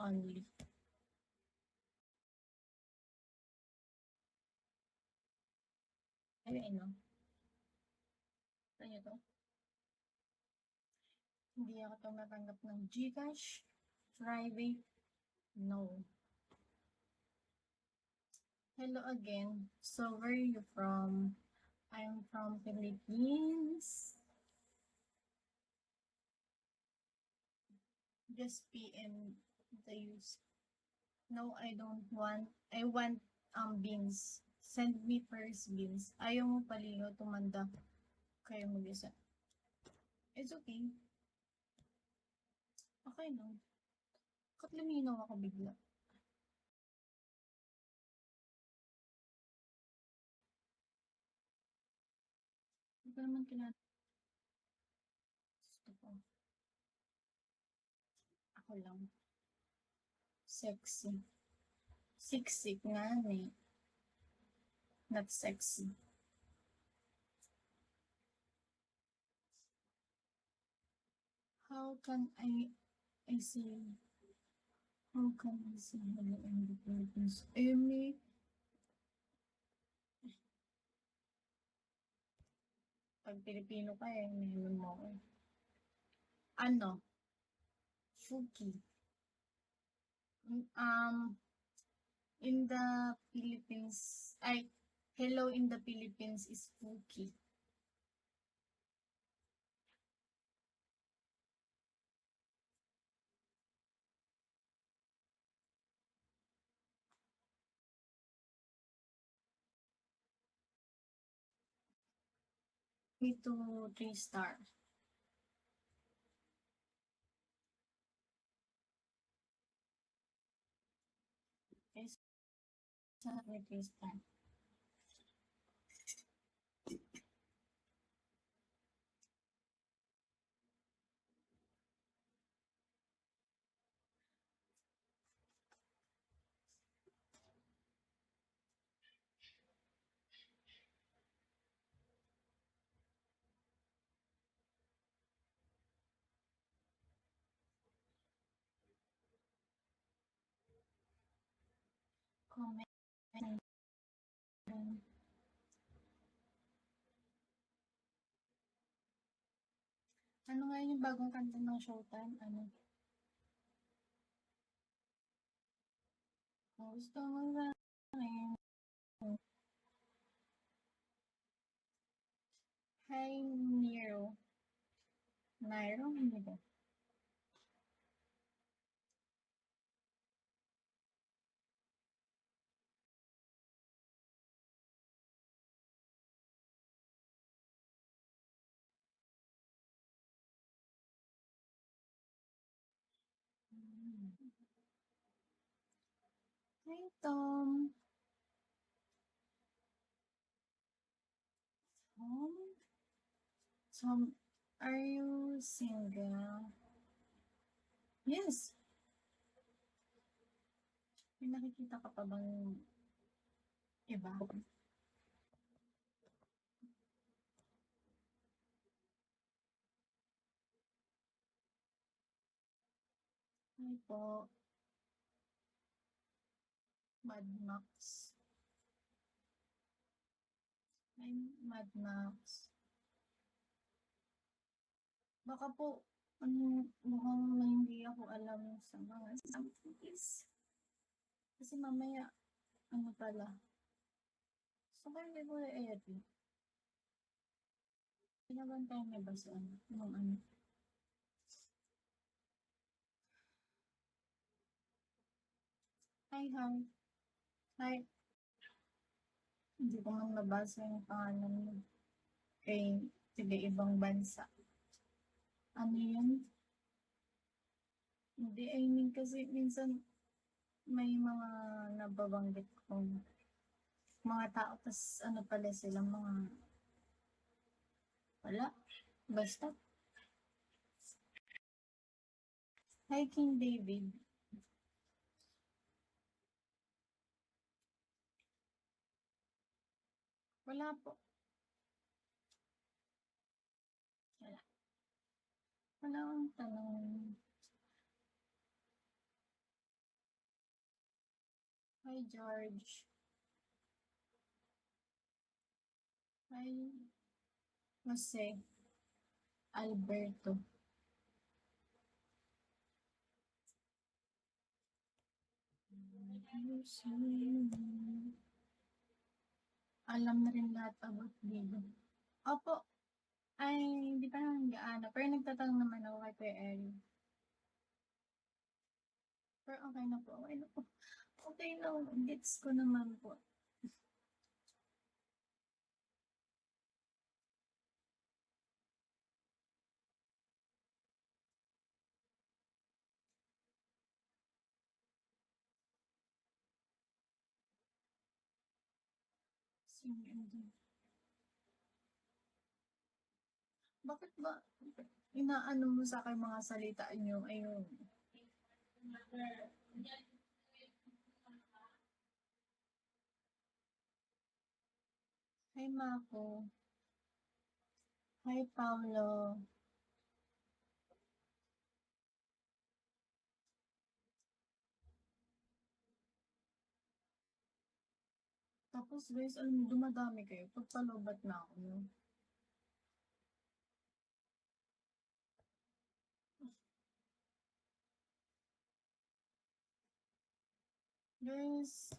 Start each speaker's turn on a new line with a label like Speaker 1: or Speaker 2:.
Speaker 1: only. Ayun, no? Ano to? Hindi ako tumatanggap ng GCash, private, no. Hello again. So, where are you from? I'm from Philippines. Just PM the use. No, I don't want. I want beans. Send me first beans. Ayaw mo paligaw tumanda. Kaya mag-isa. It's okay. Okay no. Bakit luminaw ako bigla? Hindi ko naman gusto ko. Ako lang. Sexy. Siksik nga eh. Not sexy. How can I say, how can I say hello in the Philippines? May, pag Pilipino ka may mo ko. Ano? Fuki. In the Philippines, hello in the Philippines is Fuki. Ito 3 star. Okay, sa 3 star. Comment. Ano nga yung bagong kanta ng Showtime? Ano? Gusto mo sa akin. Hi, Nero. Nairo? Hindi ba? Hi, Tom. Tom? Tom, are you single? Yes. May nakikita ka pa bang iba? Hi po. Mad Max. Hi, Mad Max. Baka po, mukhang may hindi ako alam sa mga samples. Kasi mamaya, ano pala. So, kaya hindi ko na-edit. Pinabantay niya ba sa ano? Yung ano? Hi, hi. Hi. Hindi ko man nabasa yung pangalan mo. Kay taga-ibang bansa. Ano yun? Hindi, I mean kasi minsan may mga nababanggit kong mga tao, tas ano pala sila, mga wala. Basta. Hi, King David. Wala po. Wala. Wala akong tanong. Hi, George. Hi, Jose. Alberto. Alam na rin lahat about dito. Opo, ay hindi pa naman gaano. Pero nagtatanong naman ako kay Kuya Eric. Pero okay na po. Okay na po. Okay na. Gets ko naman po. Sige. Bakit ba inaano mo sa akin mga salita niyo? Ayun. Hi, Mako. Hi, Paulo. Tapos guys, alam mo, dumadami kayo. Pagpalobat na ako. No? Guys,